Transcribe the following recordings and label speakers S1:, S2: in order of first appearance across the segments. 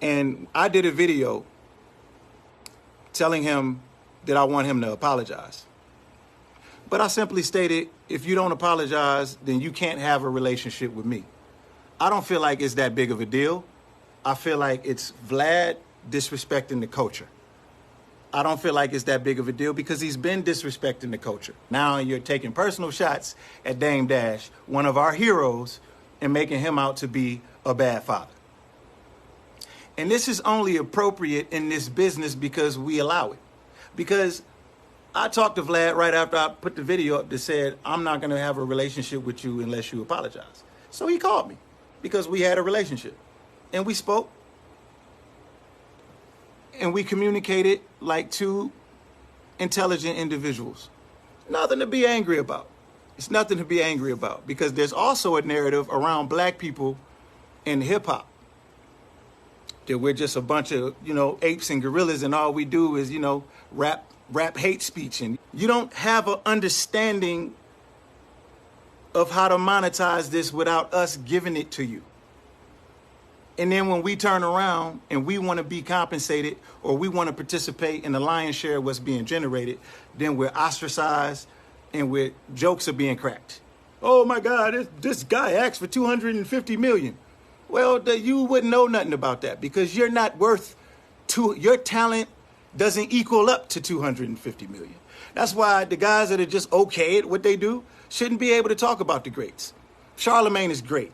S1: And I did a video telling him that I want him to apologize. But I simply stated, if you don't apologize, then you can't have a relationship with me. I don't feel like it's that big of a deal. I feel like it's Vlad disrespecting the culture. I don't feel like it's that big of a deal because he's been disrespecting the culture. Now you're taking personal shots at Dame Dash, one of our heroes, and making him out to be a bad father. And this is only appropriate in this business because we allow it. Because I talked to Vlad right after I put the video up that said, I'm not going to have a relationship with you unless you apologize. So he called me because we had a relationship. And we spoke. And we communicated like two intelligent individuals. Nothing to be angry about. It's nothing to be angry about because there's also a narrative around black people in hip hop that we're just a bunch of, apes and gorillas and all we do is, rap hate speech. And you don't have an understanding of how to monetize this without us giving it to you. And then when we turn around and we want to be compensated or we want to participate in the lion's share of what's being generated, then we're ostracized and jokes are being cracked. Oh my God, this guy asked for 250 million. Well, you wouldn't know nothing about that because you're not worth your talent doesn't equal up to 250 million. That's why the guys that are just okay at what they do shouldn't be able to talk about the greats. Charlemagne is great.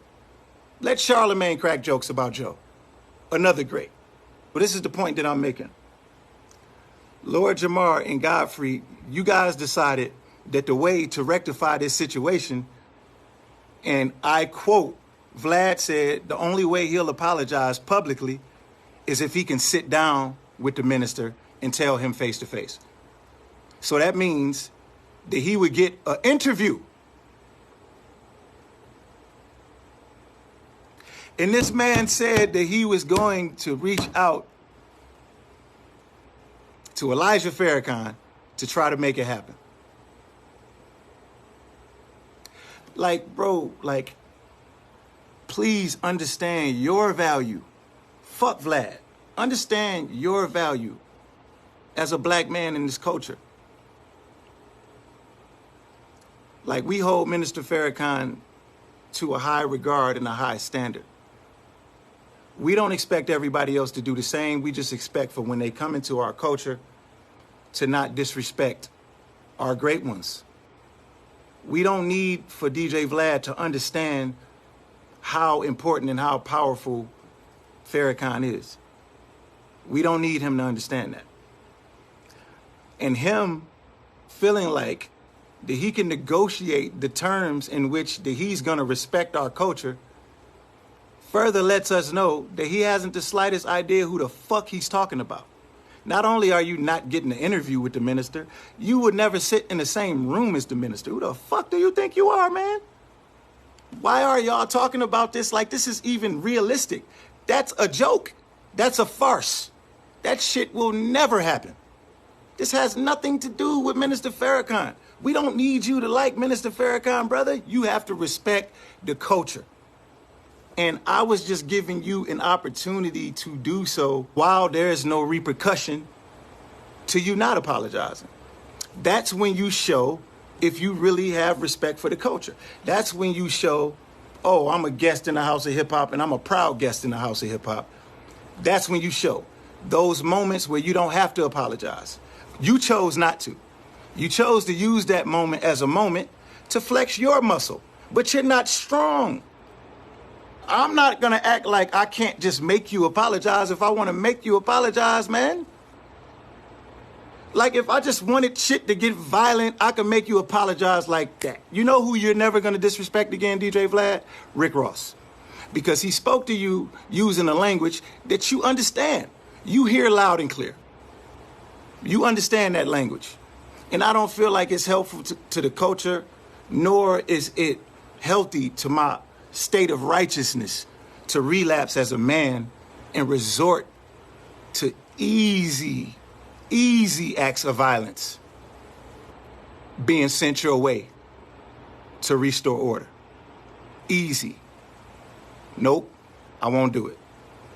S1: Let Charlemagne crack jokes about Joe. Another great. But this is the point that I'm making. Lord Jamar and Godfrey, you guys decided that the way to rectify this situation, and I quote, Vlad said the only way he'll apologize publicly is if he can sit down with the minister and tell him face to face. So that means that he would get an interview. And this man said that he was going to reach out to Elijah Farrakhan to try to make it happen. Bro, please understand your value. Fuck Vlad. Understand your value as a black man in this culture. We hold Minister Farrakhan to a high regard and a high standard. We don't expect everybody else to do the same. We just expect for when they come into our culture to not disrespect our great ones. We don't need for DJ Vlad to understand how important and how powerful Farrakhan is. We don't need him to understand that. And him feeling like that he can negotiate the terms in which that he's going to respect our culture further lets us know that he hasn't the slightest idea who the fuck he's talking about. Not only are you not getting an interview with the minister, you would never sit in the same room as the minister. Who the fuck do you think you are, man? Why are y'all talking about this like this is even realistic? That's a joke. That's a farce. That shit will never happen. This has nothing to do with Minister Farrakhan. We don't need you to like Minister Farrakhan, brother. You have to respect the culture. And I was just giving you an opportunity to do so while there is no repercussion to you not apologizing. That's when you show if you really have respect for the culture. That's when you show, oh, I'm a guest in the House of Hip Hop and I'm a proud guest in the House of Hip Hop. That's when you show those moments where you don't have to apologize. You chose not to. You chose to use that moment as a moment to flex your muscle, but you're not strong. I'm not going to act like I can't just make you apologize if I want to make you apologize, man. If I just wanted shit to get violent, I can make you apologize like that. You know who you're never going to disrespect again, DJ Vlad? Rick Ross. Because he spoke to you using a language that you understand. You hear loud and clear. You understand that language. And I don't feel like it's helpful to the culture, nor is it healthy to my state of righteousness to relapse as a man and resort to easy acts of violence being sent your way to restore order. Easy. Nope, I won't do it.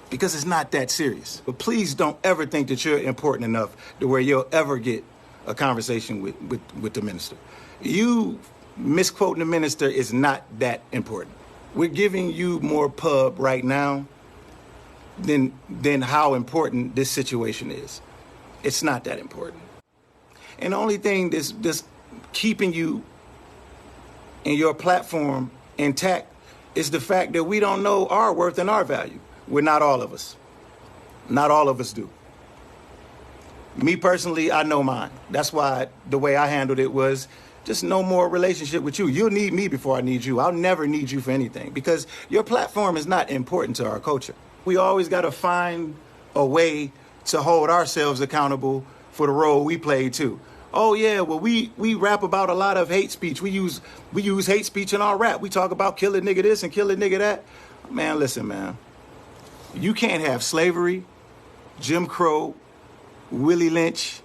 S1: because it's not that serious. But please don't ever think that you're important enough to where you'll ever get a conversation with the minister. You misquoting the minister is not that important. We're giving you more pub right now than how important this situation is. It's not that important. And the only thing that's keeping you and your platform intact is the fact that we don't know our worth and our value. We're not all of us. Not all of us do. Me personally, I know mine. That's why the way I handled it was just no more relationship with you. You'll need me before I need you. I'll never need you for anything because your platform is not important to our culture. We always got to find a way to hold ourselves accountable for the role we play too. Oh yeah, well we rap about a lot of hate speech. We use hate speech in our rap. We talk about kill a nigga this and kill a nigga that. Man, listen, man. You can't have slavery, Jim Crow, Willie Lynch,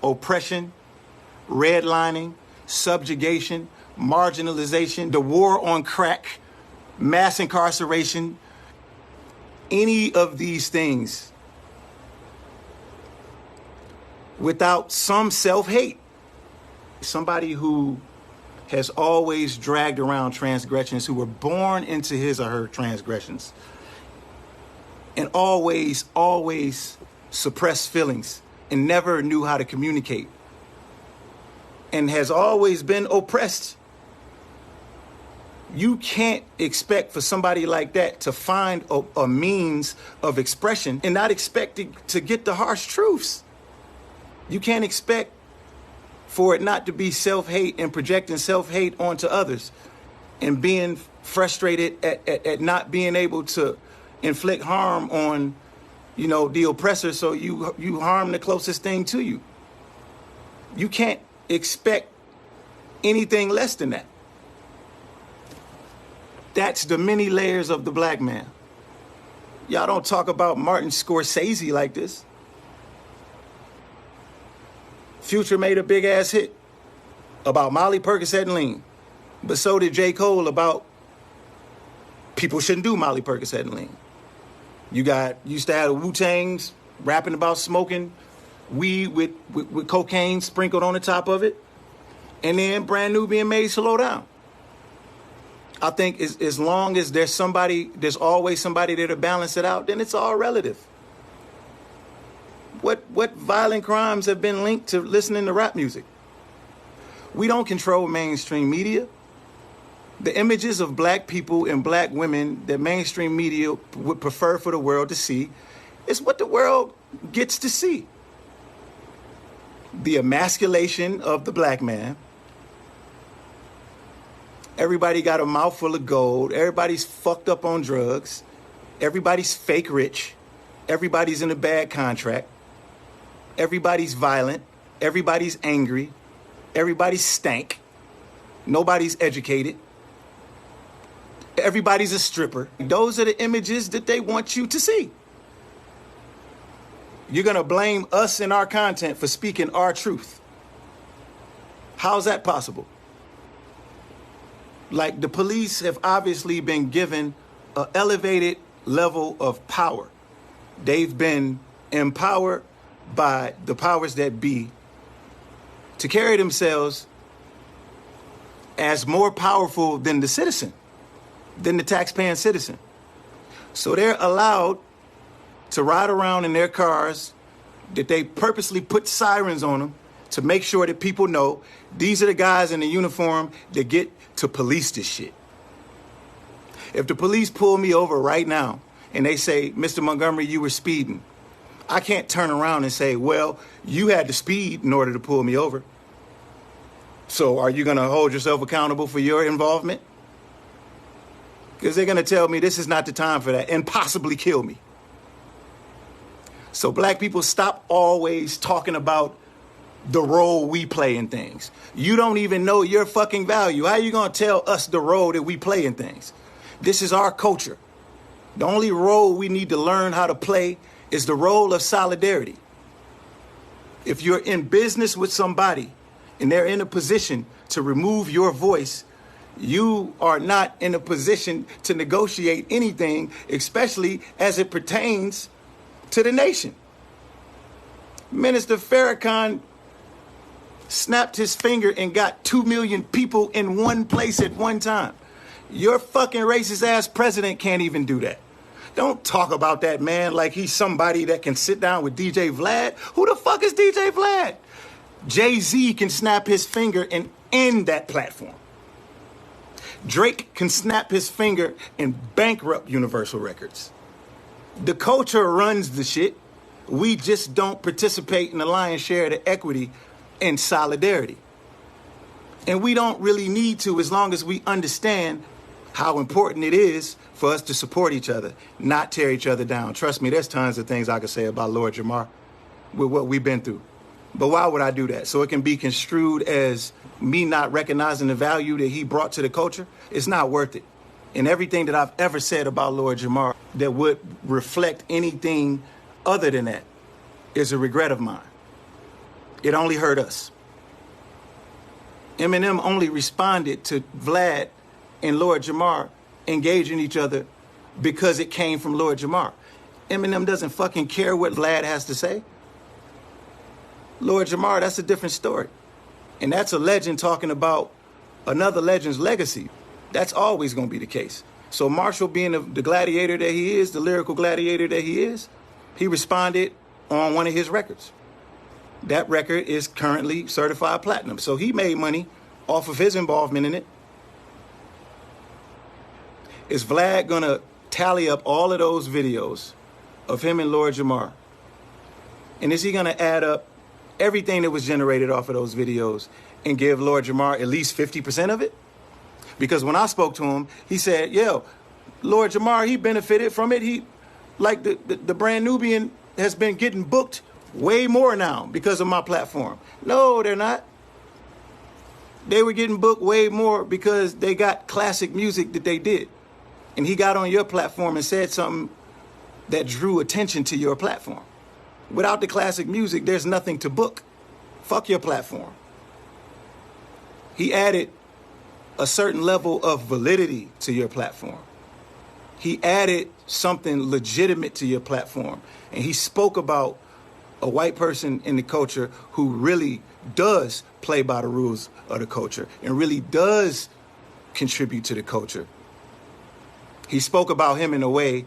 S1: oppression, redlining, subjugation, marginalization, the war on crack, mass incarceration, any of these things without some self-hate. Somebody who has always dragged around transgressions, who were born into his or her transgressions, and always suppressed feelings and never knew how to communicate, and has always been oppressed. You can't expect for somebody like that to find a means of expression and not expect to get the harsh truths. You can't expect for it not to be self-hate and projecting self-hate onto others and being frustrated at not being able to inflict harm on, the oppressor, so you harm the closest thing to you. You can't expect anything less than that. That's the many layers of the black man. Y'all don't talk about Martin Scorsese like this. Future made a big ass hit about Molly, Percocet, and lean. But so did J. Cole about people shouldn't do Molly, Percocet, and lean. You used to have the Wu-Tangs rapping about smoking weed with cocaine sprinkled on the top of it. And then brand new being made, Slow Down. I think as long as there's always somebody there to balance it out, then it's all relative. What violent crimes have been linked to listening to rap music? We don't control mainstream media. The images of black people and black women that mainstream media would prefer for the world to see is what the world gets to see. The emasculation of the black man. Everybody got a mouthful of gold. Everybody's fucked up on drugs. Everybody's fake rich. Everybody's in a bad contract. Everybody's violent. Everybody's angry. Everybody's stank. Nobody's educated. Everybody's a stripper. Those are the images that they want you to see. You're going to blame us and our content for speaking our truth. How's that possible? Like, the police have obviously been given an elevated level of power. They've been empowered by the powers that be to carry themselves as more powerful than the citizen, than the taxpaying citizen. So they're allowed to ride around in their cars that they purposely put sirens on them to make sure that people know these are the guys in the uniform that get to police this shit. If the police pull me over right now and they say, Mr. Montgomery, you were speeding, I can't turn around and say, well, you had to speed in order to pull me over. So are you going to hold yourself accountable for your involvement? Because they're going to tell me this is not the time for that and possibly kill me. So black people, stop always talking about the role we play in things. You don't even know your fucking value. How are you going to tell us the role that we play in things? This is our culture. The only role we need to learn how to play is the role of solidarity. If you're in business with somebody and they're in a position to remove your voice, You are not in a position to negotiate anything, especially as it pertains to the nation. Minister Farrakhan snapped his finger and got 2 million people in one place at one time. Your fucking racist ass president can't even do that. Don't talk about that man like he's somebody that can sit down with DJ Vlad. Who the fuck is DJ Vlad? Jay-Z can snap his finger and end that platform. Drake can snap his finger and bankrupt Universal Records. The culture runs the shit. We just don't participate in the lion's share of the equity and solidarity. And we don't really need to, as long as we understand how important it is for us to support each other, not tear each other down. Trust me, there's tons of things I could say about Lord Jamar with what we've been through. But why would I do that? So it can be construed as me not recognizing the value that he brought to the culture? It's not worth it. And everything that I've ever said about Lord Jamar that would reflect anything other than that is a regret of mine. It only hurt us. Eminem only responded to Vlad and Lord Jamar engaging each other because it came from Lord Jamar. Eminem doesn't fucking care what Vlad has to say. Lord Jamar, that's a different story. And that's a legend talking about another legend's legacy. That's always going to be the case. So Marshall, being the gladiator that he is, the lyrical gladiator that he is, he responded on one of his records. That record is currently certified platinum. So he made money off of his involvement in it. Is Vlad going to tally up all of those videos of him and Lord Jamar? And is he going to add up everything that was generated off of those videos and give Lord Jamar at least 50% of it? Because when I spoke to him, he said, yo, Lord Jamar, he benefited from it. He, like the brand Nubian has been getting booked way more now because of my platform. No, they're not. They were getting booked way more because they got classic music that they did. And he got on your platform and said something that drew attention to your platform. Without the classic music, there's nothing to book. Fuck your platform. He added a certain level of validity to your platform. He added something legitimate to your platform. And he spoke about a white person in the culture who really does play by the rules of the culture and really does contribute to the culture. He spoke about him in a way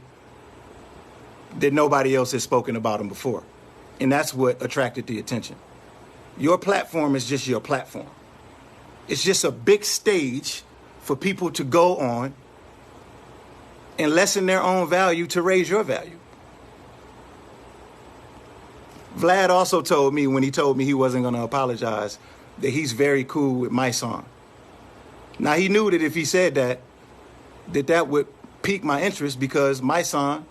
S1: that nobody else has spoken about him before. And that's what attracted the attention. Your platform is just your platform. It's just a big stage for people to go on and lessen their own value to raise your value. Vlad also told me, when he told me he wasn't going to apologize, that he's very cool with my song. Now, he knew that if he said that, that would pique my interest, because my son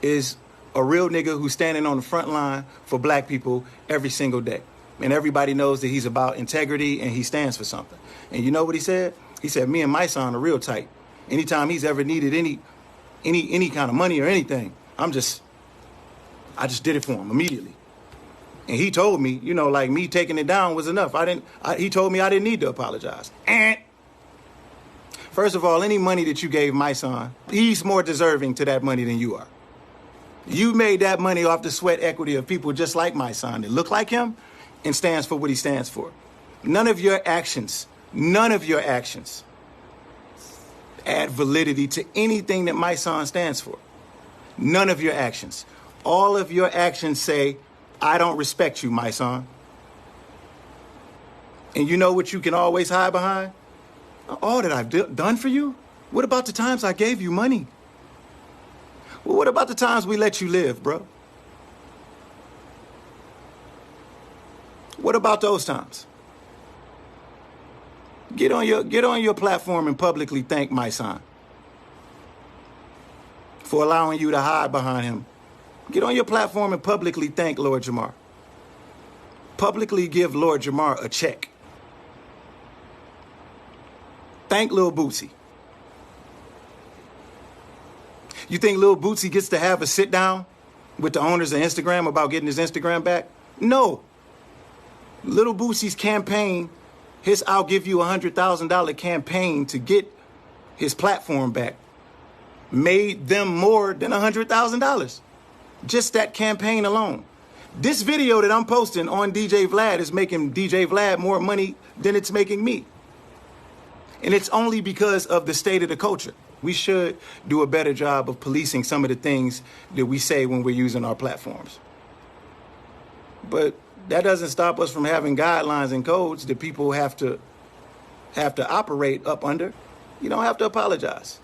S1: is a real nigga who's standing on the front line for black people every single day. And everybody knows that he's about integrity and he stands for something. And you know what he said? He said, me and my son are real tight. Anytime he's ever needed any kind of money or anything, I just did it for him immediately. And he told me, you know, like, me taking it down was enough. He told me I didn't need to apologize. And first of all, any money that you gave my son, he's more deserving to that money than you are. You made that money off the sweat equity of people just like my son that look like him and stands for what he stands for. None of your actions add validity to anything that my son stands for. None of your actions. All of your actions say, I don't respect you, my son. And you know what you can always hide behind? All that I've done for you? What about the times I gave you money? Well, what about the times we let you live, bro? What about those times? Get on your platform and publicly thank my son for allowing you to hide behind him. Get on your platform and publicly thank Lord Jamar. Publicly give Lord Jamar a check. Thank Lil Bootsy. You think Lil Bootsy gets to have a sit down with the owners of Instagram about getting his Instagram back? No. Lil Bootsy's campaign, His "I'll give you $100,000" campaign to get his platform back made them more than $100,000. Just that campaign alone. This video that I'm posting on DJ Vlad is making DJ Vlad more money than it's making me. And it's only because of the state of the culture. We should do a better job of policing some of the things that we say when we're using our platforms. But that doesn't stop us from having guidelines and codes that people have to operate up under. You don't have to apologize.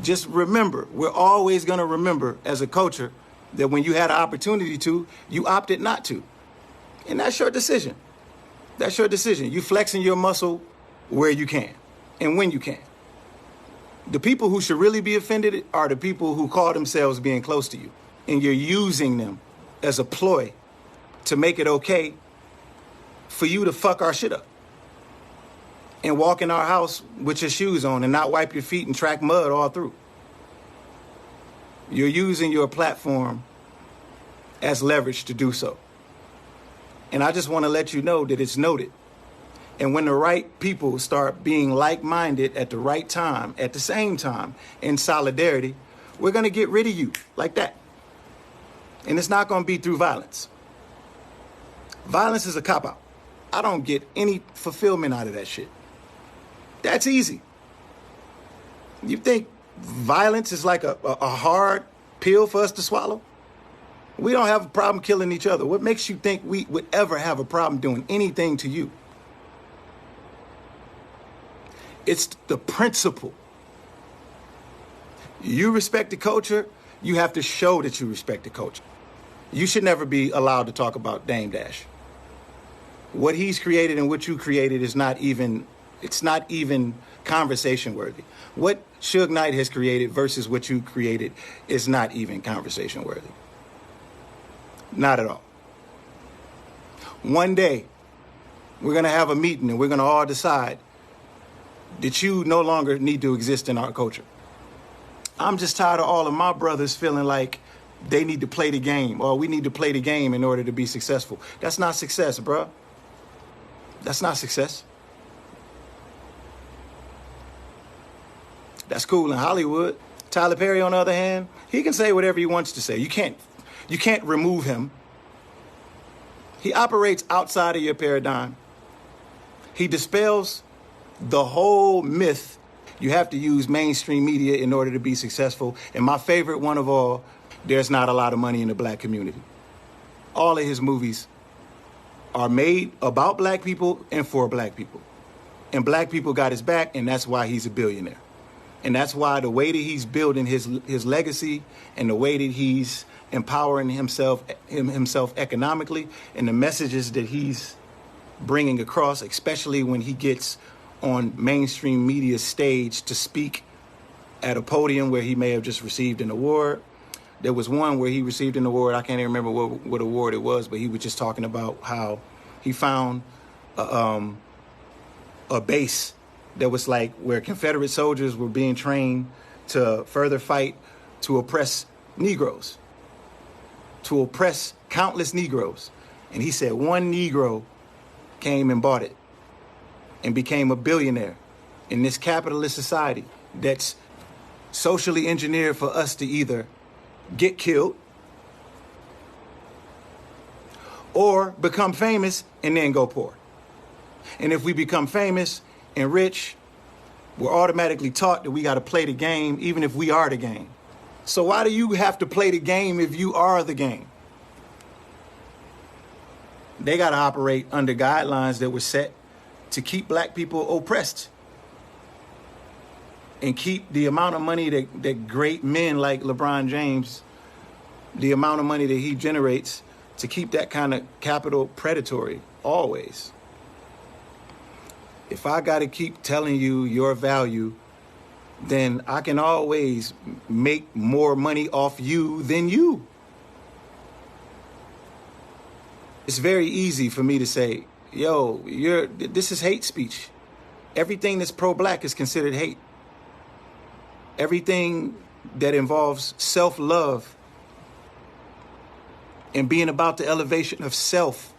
S1: Just remember, we're always going to remember as a culture that when you had an opportunity to, you opted not to. And that's your decision. That's your decision. You flexing your muscle where you can and when you can. The people who should really be offended are the people who call themselves being close to you. And you're using them as a ploy to make it okay for you to fuck our shit up. And walk in our house with your shoes on and not wipe your feet and track mud all through. You're using your platform as leverage to do so. And I just want to let you know that it's noted. And when the right people start being like-minded at the right time, at the same time, in solidarity, we're going to get rid of you like that. And it's not going to be through violence. Violence is a cop-out. I don't get any fulfillment out of that shit. That's easy. You think violence is like a hard pill for us to swallow? We don't have a problem killing each other. What makes you think we would ever have a problem doing anything to you? It's the principle. You respect the culture, you have to show that you respect the culture. You should never be allowed to talk about Dame Dash. What he's created and what you created is not even, it's not even conversation worthy. What Suge Knight has created versus what you created is not even conversation worthy. Not at all. One day, we're going to have a meeting and we're going to all decide that you no longer need to exist in our culture. I'm just tired of all of my brothers feeling like they need to play the game or we need to play the game in order to be successful. That's not success, bro. That's not success. That's cool in Hollywood. Tyler Perry, on the other hand, he can say whatever he wants to say. You can't remove him. He operates outside of your paradigm. He dispels the whole myth you have to use mainstream media in order to be successful. And my favorite one of all, there's not a lot of money in the black community. All of his movies are made about black people and for black people. And black people got his back, and that's why he's a billionaire. And that's why the way that he's building his legacy and the way that he's empowering himself economically and the messages that he's bringing across, especially when he gets on mainstream media stage to speak at a podium where he may have just received an award. There was one where he received an award. I can't even remember what award it was, but he was just talking about how he found a base that was like where Confederate soldiers were being trained to further fight to oppress Negroes, to oppress countless Negroes. And he said one Negro came and bought it and became a billionaire in this capitalist society that's socially engineered for us to either get killed or become famous and then go poor. And if we become famous and rich, we're automatically taught that we got to play the game even if we are the game. So why do you have to play the game if you are the game? They got to operate under guidelines that were set to keep black people oppressed and keep the amount of money that great men like LeBron James, the amount of money that he generates, to keep that kind of capital predatory always. If I got to keep telling you your value, then I can always make more money off you than you. It's very easy for me to say, yo, this is hate speech. Everything that's pro-black is considered hate. Everything that involves self-love and being about the elevation of self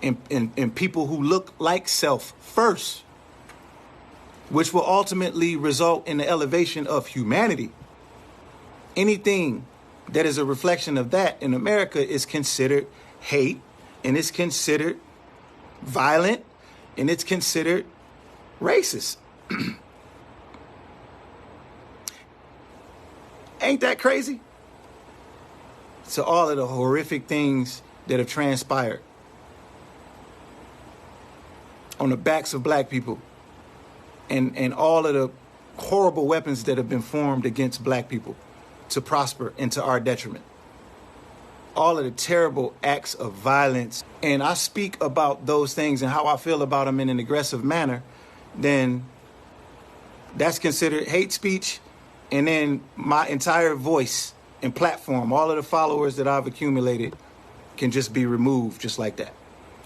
S1: and people who look like self first, which will ultimately result in the elevation of humanity. Anything that is a reflection of that in America is considered hate, and it's considered violent, and it's considered racist. Ain't that crazy? So all of the horrific things that have transpired on the backs of black people, and all of the horrible weapons that have been formed against black people to prosper and to our detriment. All of the terrible acts of violence. And I speak about those things and how I feel about them in an aggressive manner, then that's considered hate speech. And then my entire voice and platform, all of the followers that I've accumulated, can just be removed just like that,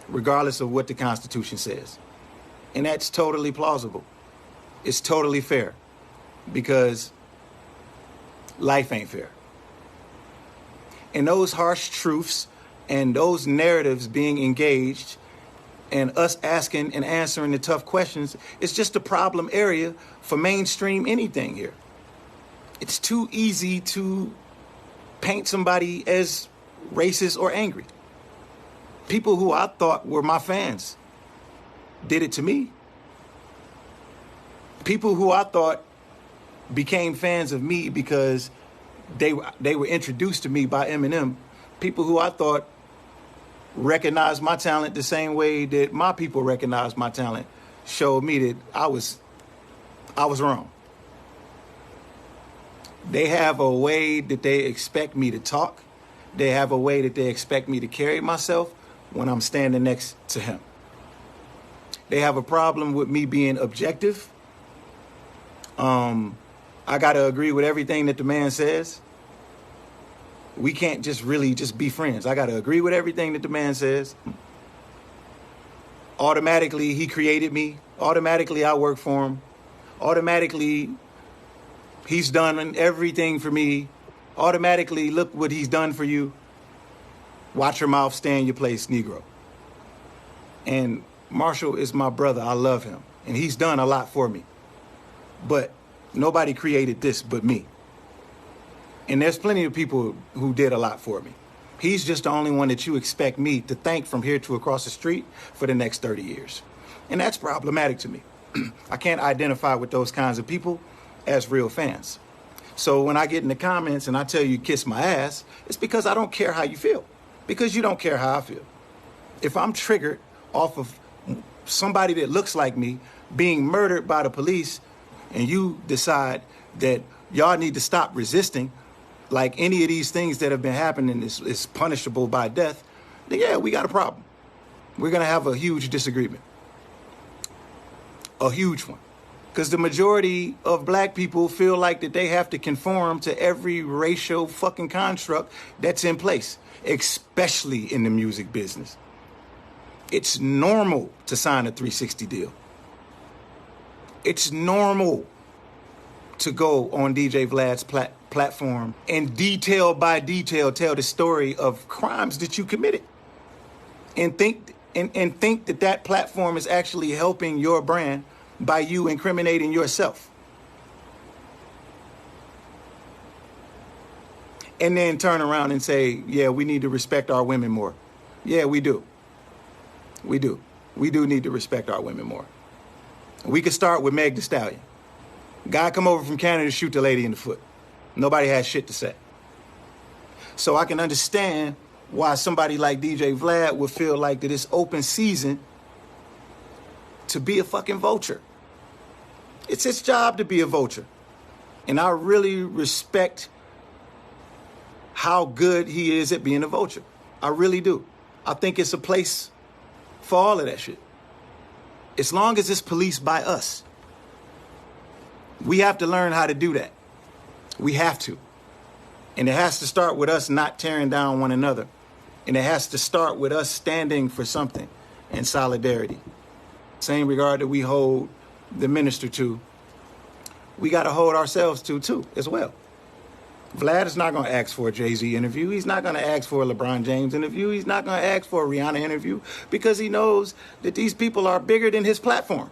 S1: regardless of what the Constitution says. And that's totally plausible. It's totally fair, because life ain't fair. And those harsh truths and those narratives being engaged and us asking and answering the tough questions, it's just a problem area for mainstream anything here. It's too easy to paint somebody as racist or angry. People who I thought were my fans did it to me. People who I thought became fans of me because they were introduced to me by Eminem. People who I thought recognized my talent the same way that my people recognized my talent showed me that I was wrong. They have a way that they expect me to talk. They have a way that they expect me to carry myself when I'm standing next to him. They have a problem with me being objective. I got to agree with everything that the man says. We can't just really just be friends. I got to agree with everything that the man says. Automatically, he created me. Automatically, I work for him. Automatically, he's done everything for me. Automatically, look what he's done for you. Watch your mouth, stay in your place, Negro. And Marshall is my brother. I love him. And he's done a lot for me. But nobody created this but me. And there's plenty of people who did a lot for me. He's just the only one that you expect me to thank from here to across the street for the next 30 years. And that's problematic to me. I can't identify with those kinds of people as real fans. So when I get in the comments and I tell you kiss my ass, it's because I don't care how you feel. Because you don't care how I feel. If I'm triggered off of somebody that looks like me being murdered by the police, and you decide that y'all need to stop resisting, like any of these things that have been happening is punishable by death, then yeah, we got a problem. We're going to have a huge disagreement. A huge one. Because the majority of black people feel like that they have to conform to every racial fucking construct that's in place, especially in the music business. It's normal to sign a 360 deal. It's normal to go on DJ Vlad's platform and detail by detail tell the story of crimes that you committed, and think that that platform is actually helping your brand by you incriminating yourself. And then turn around and say, yeah, we need to respect our women more. Yeah, we do. We do. We do need to respect our women more. We could start with Meg Thee Stallion. Guy come over from Canada to shoot the lady in the foot. Nobody has shit to say. So I can understand why somebody like DJ Vlad would feel like that it's open season to be a fucking vulture. It's his job to be a vulture. And I really respect how good he is at being a vulture. I really do. I think it's a place for all of that shit. As long as it's policed by us. We have to learn how to do that. We have to. And it has to start with us not tearing down one another. And it has to start with us standing for something in solidarity. Same regard that we hold the minister to, we got to hold ourselves to too, as well. Vlad is not going to ask for a Jay-Z interview. He's not going to ask for a LeBron James interview. He's not going to ask for a Rihanna interview because he knows that these people are bigger than his platform.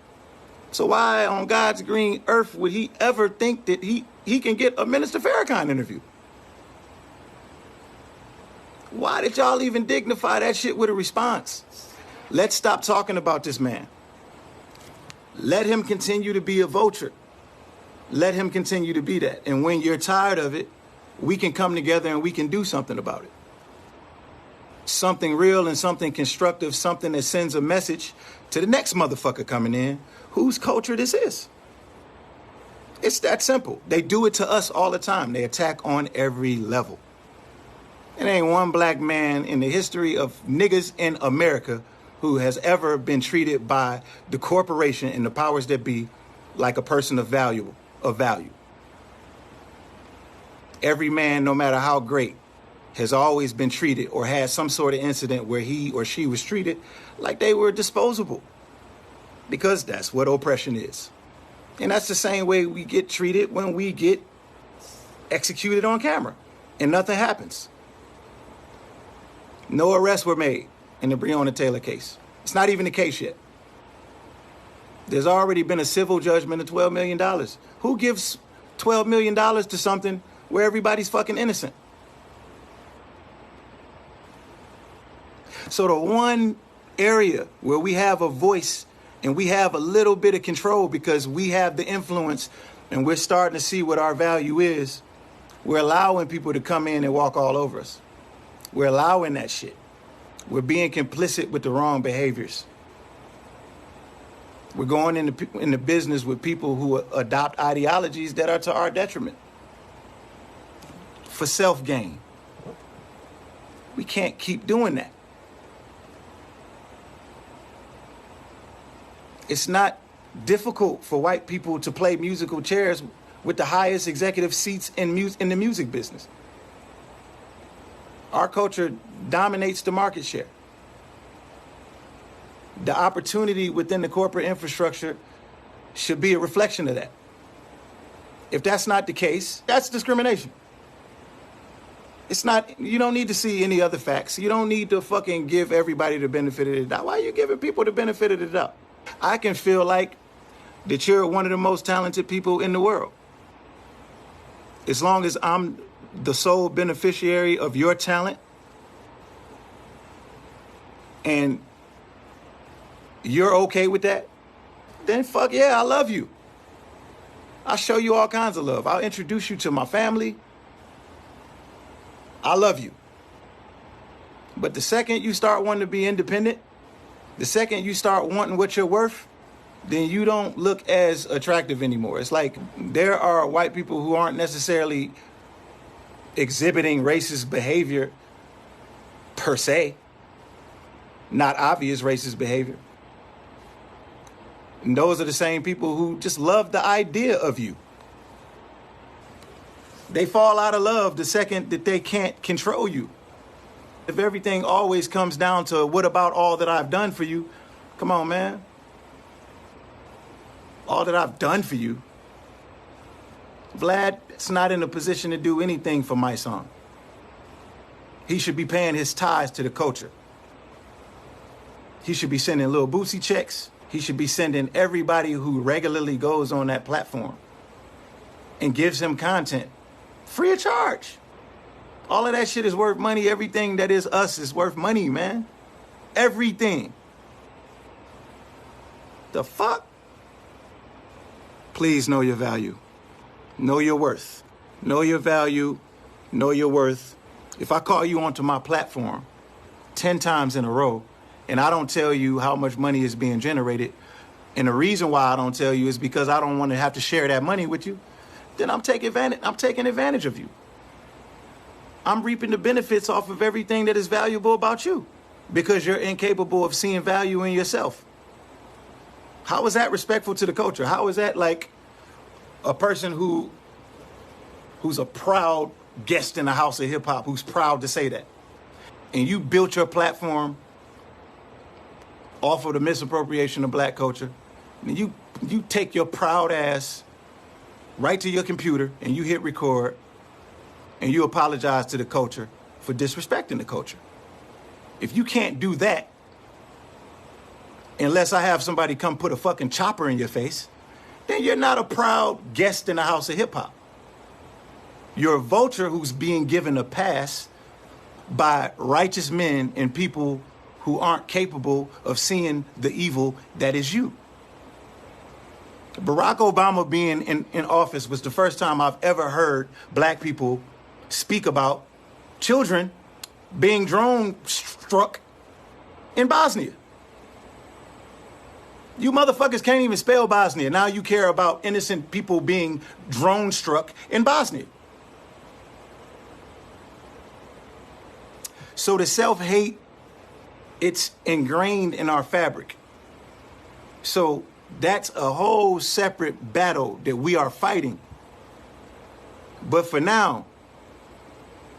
S1: So why on God's green earth would he ever think that he can get a Minister Farrakhan interview? Why did y'all even dignify that shit with a response? Let's stop talking about this man. Let him continue to be a vulture. Let him continue to be that. And when you're tired of it, we can come together and we can do something about it. Something real and something constructive, something that sends a message to the next motherfucker coming in whose culture this is. It's that simple. They do it to us all the time. They attack on every level. There ain't one black man in the history of niggas in America who has ever been treated by the corporation and the powers that be like a person of value. Every man, no matter how great, has always been treated or had some sort of incident where he or she was treated like they were disposable. Because that's what oppression is. And that's the same way we get treated when we get executed on camera and nothing happens. No arrests were made in the Breonna Taylor case. It's not even the case yet. There's already been a civil judgment of $12 million. Who gives $12 million to something where everybody's fucking innocent? So the one area where we have a voice and we have a little bit of control because we have the influence and we're starting to see what our value is, we're allowing people to come in and walk all over us. We're allowing that shit. We're being complicit with the wrong behaviors. We're going into business with people who adopt ideologies that are to our detriment for self-gain. We can't keep doing that. It's not difficult for white people to play musical chairs with the highest executive seats in the music business. Our culture dominates the market share. The opportunity within the corporate infrastructure should be a reflection of that. If that's not the case, that's discrimination. It's not, you don't need to see any other facts. You don't need to fucking give everybody the benefit of the doubt. Why are you giving people the benefit of the doubt? I can feel like that you're one of the most talented people in the world. As long as I'm the sole beneficiary of your talent and you're okay with that, then fuck yeah, I love you. I'll show you all kinds of love. I'll introduce you to my family. I love you. But the second you start wanting to be independent, the second you start wanting what you're worth, then you don't look as attractive anymore. It's like there are white people who aren't necessarily exhibiting racist behavior per se, not obvious racist behavior. And those are the same people who just love the idea of you. They fall out of love the second that they can't control you. If everything always comes down to what about all that I've done for you? Come on, man. All that I've done for you. Vlad is not in a position to do anything for my son. He should be paying his ties to the culture. He should be sending little Boosie checks. He should be sending everybody who regularly goes on that platform and gives him content free of charge. All of that shit is worth money. Everything that is us is worth money, man. Everything. The fuck? Please know your value. Know your worth. Know your value. Know your worth. If I call you onto my platform 10 times in a row and I don't tell you how much money is being generated, and the reason why I don't tell you is because I don't want to have to share that money with you, then I'm taking advantage of you. I'm reaping the benefits off of everything that is valuable about you because you're incapable of seeing value in yourself. How is that respectful to the culture? How is that like a person who's a proud guest in the house of hip hop, who's proud to say that? And you built your platform off of the misappropriation of black culture. And you take your proud ass right to your computer and you hit record and you apologize to the culture for disrespecting the culture. If you can't do that, unless I have somebody come put a fucking chopper in your face, then you're not a proud guest in the house of hip hop. You're a vulture who's being given a pass by righteous men and people who aren't capable of seeing the evil that is you. Barack Obama being in office was the first time I've ever heard black people speak about children being drone struck in Bosnia. You motherfuckers can't even spell Bosnia. Now you care about innocent people being drone struck in Bosnia. So the self-hate, it's ingrained in our fabric. So that's a whole separate battle that we are fighting. But for now,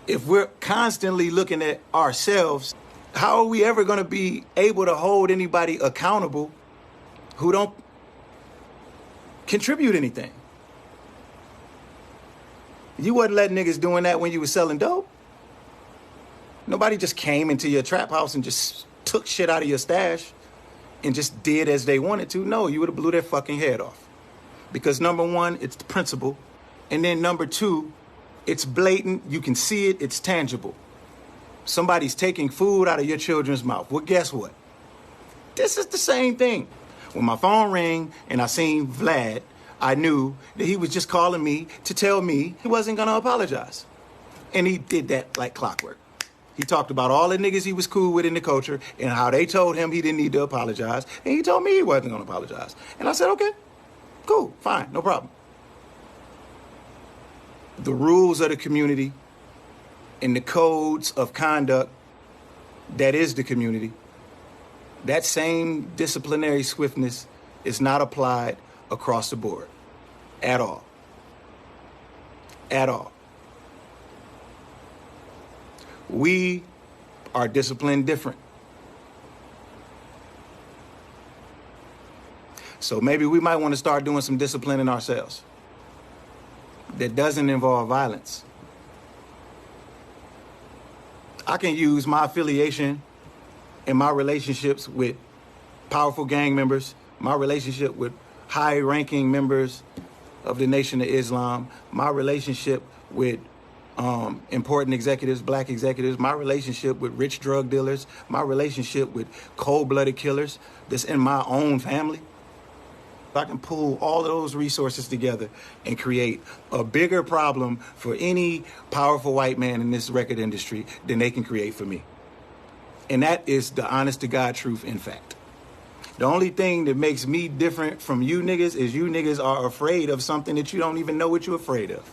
S1: if we're constantly looking at ourselves, how are we ever going to be able to hold anybody accountable who don't contribute anything? You wasn't letting niggas doing that when you was selling dope. Nobody just came into your trap house and just took shit out of your stash and just did as they wanted to. No, you would have blew their fucking head off. Because number one, it's the principle. And then number two, it's blatant. You can see it. It's tangible. Somebody's taking food out of your children's mouth. Well, guess what? This is the same thing. When my phone rang and I seen Vlad, I knew that he was just calling me to tell me he wasn't going to apologize. And he did that like clockwork. He talked about all the niggas he was cool with in the culture and how they told him he didn't need to apologize. And he told me he wasn't going to apologize. And I said, okay, cool, fine, no problem. The rules of the community and the codes of conduct that is the community, that same disciplinary swiftness is not applied across the board at all. At all. We are disciplined different. So maybe we might want to start doing some disciplining ourselves that doesn't involve violence. I can use my affiliation and my relationships with powerful gang members, my relationship with high-ranking members of the Nation of Islam, my relationship with important executives, black executives, my relationship with rich drug dealers, my relationship with cold-blooded killers that's in my own family. I can pull all of those resources together and create a bigger problem for any powerful white man in this record industry than they can create for me. And that is the honest to God truth in fact. The only thing that makes me different from you niggas is you niggas are afraid of something that you don't even know what you're afraid of.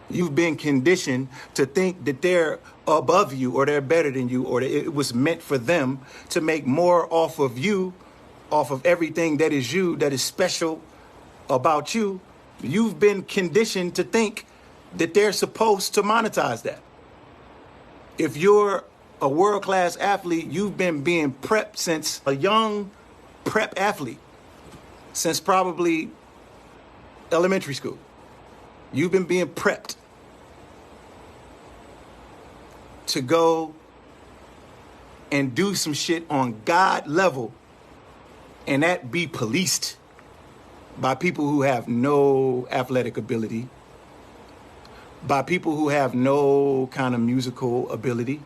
S1: You've been conditioned to think that they're above you or they're better than you or that it was meant for them to make more off of you, off of everything that is you, that is special about you. You've been conditioned to think that they're supposed to monetize that. If you're a world-class athlete, you've been being prepped since a young prep athlete, since probably elementary school. You've been being prepped to go and do some shit on God level and that be policed by people who have no athletic ability, by people who have no kind of musical ability.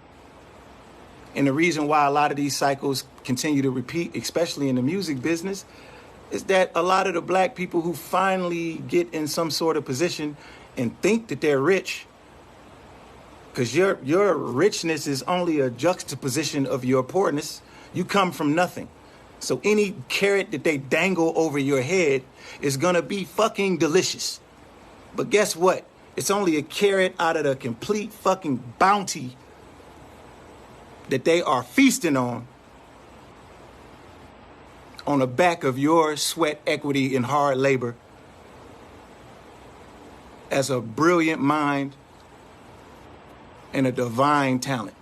S1: And the reason why a lot of these cycles continue to repeat, especially in the music business, is that a lot of the black people who finally get in some sort of position and think that they're rich, because your richness is only a juxtaposition of your poorness. You come from nothing. So any carrot that they dangle over your head is gonna be fucking delicious. But guess what? It's only a carrot out of the complete fucking bounty that they are feasting on the back of your sweat, equity, and hard labor as a brilliant mind and a divine talent.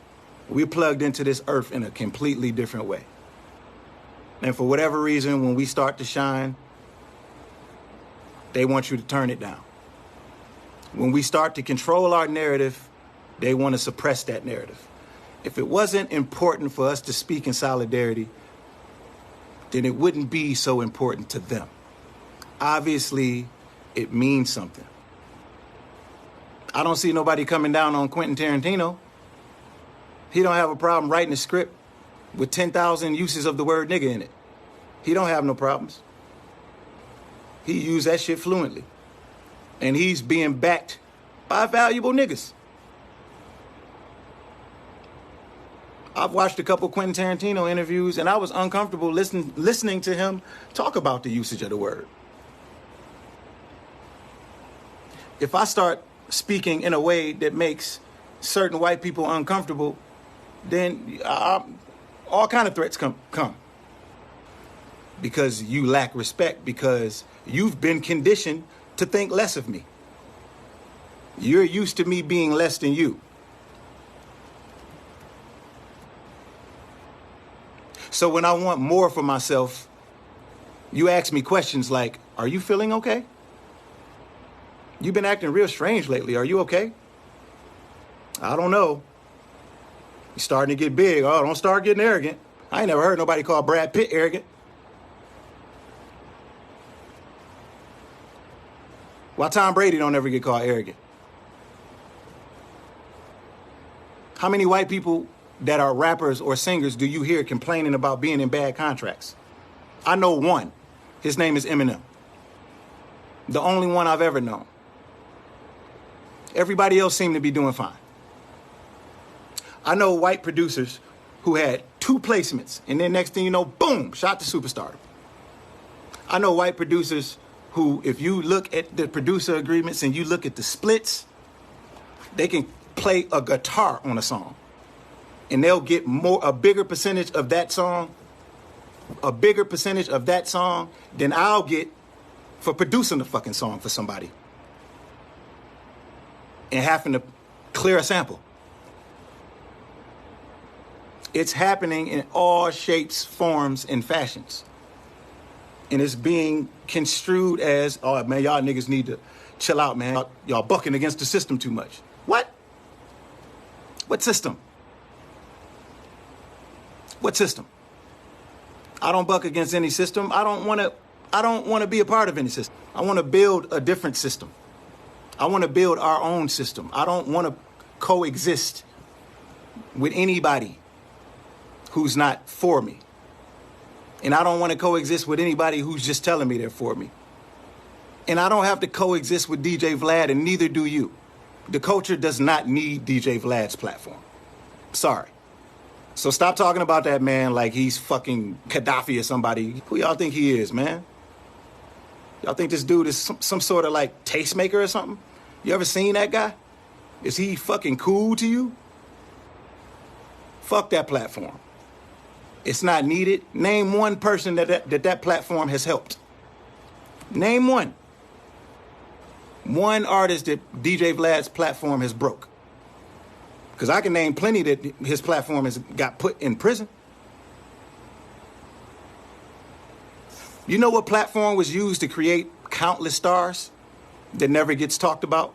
S1: We're plugged into this earth in a completely different way. And for whatever reason, when we start to shine, they want you to turn it down. When we start to control our narrative, they want to suppress that narrative. If it wasn't important for us to speak in solidarity, then it wouldn't be so important to them. Obviously, it means something. I don't see nobody coming down on Quentin Tarantino. He don't have a problem writing a script with 10,000 uses of the word nigga in it. He don't have no problems. He used that shit fluently. And he's being backed by valuable niggas. I've watched a couple Quentin Tarantino interviews, and I was uncomfortable listening to him talk about the usage of the word. If I start speaking in a way that makes certain white people uncomfortable, then all kind of threats come. Because you lack respect, because you've been conditioned to think less of me. You're used to me being less than you. So when I want more for myself, you ask me questions like, are you feeling okay? You've been acting real strange lately. Are you okay? I don't know. You're starting to get big. Oh, don't start getting arrogant. I ain't never heard nobody call Brad Pitt arrogant. Why Tom Brady don't ever get called arrogant? How many white people that are rappers or singers do you hear complaining about being in bad contracts? I know one. His name is Eminem. The only one I've ever known. Everybody else seemed to be doing fine. I know white producers who had 2 placements, and then next thing you know, boom, shot to superstardom. I know white producers who, if you look at the producer agreements and you look at the splits, they can play a guitar on a song. And they'll get a bigger percentage of that song than I'll get for producing the fucking song for somebody and having to clear a sample. It's happening in all shapes, forms, and fashions. And it's being construed as, oh man, y'all niggas need to chill out, man. Y'all bucking against the system too much. What? What system? What system? I don't buck against any system. I don't want to be a part of any system. I want to build a different system. I want to build our own system. I don't want to coexist with anybody who's not for me. And I don't want to coexist with anybody who's just telling me they're for me. And I don't have to coexist with DJ Vlad, and neither do you. The culture does not need DJ Vlad's platform. Sorry. So stop talking about that man like he's fucking Gaddafi or somebody. Who y'all think he is, man? Y'all think this dude is some sort of like tastemaker or something? You ever seen that guy? Is he fucking cool to you? Fuck that platform. It's not needed. Name one person that platform has helped. Name one. One artist that DJ Vlad's platform has broke. Because I can name plenty that his platform has got put in prison. You know what platform was used to create countless stars that never gets talked about?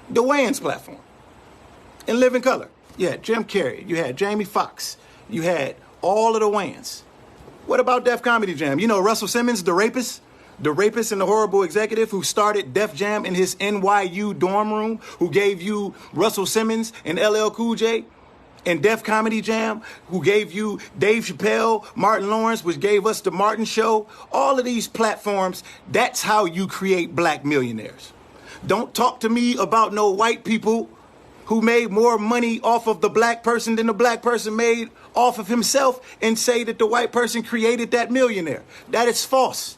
S1: The Wayans platform. In Living Color. You had Jim Carrey. You had Jamie Foxx. You had all of the Wayans. What about Def Comedy Jam? You know Russell Simmons, the rapist? The rapist and the horrible executive who started Def Jam in his NYU dorm room, who gave you Russell Simmons and LL Cool J, and Def Comedy Jam, who gave you Dave Chappelle, Martin Lawrence, which gave us The Martin Show. All of these platforms, that's how you create black millionaires. Don't talk to me about no white people who made more money off of the black person than the black person made off of himself and say that the white person created that millionaire. That is false.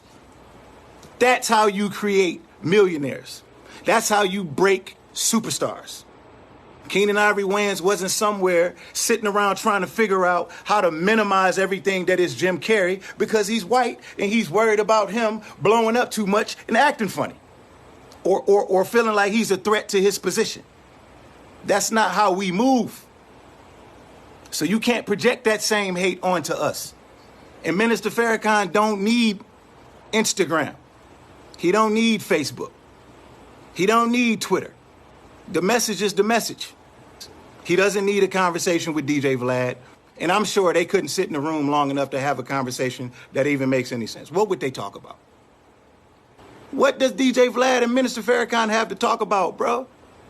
S1: That's how you create millionaires. That's how you break superstars. Keenan Ivory Wayans wasn't somewhere sitting around trying to figure out how to minimize everything that is Jim Carrey because he's white and he's worried about him blowing up too much and acting funny or feeling like he's a threat to his position. That's not how we move. So you can't project that same hate onto us. And Minister Farrakhan don't need Instagram. He don't need Facebook. He don't need Twitter. The message is the message. He doesn't need a conversation with DJ Vlad. And I'm sure they couldn't sit in the room long enough to have a conversation that even makes any sense. What would they talk about? What does DJ Vlad and Minister Farrakhan have to talk about, bro?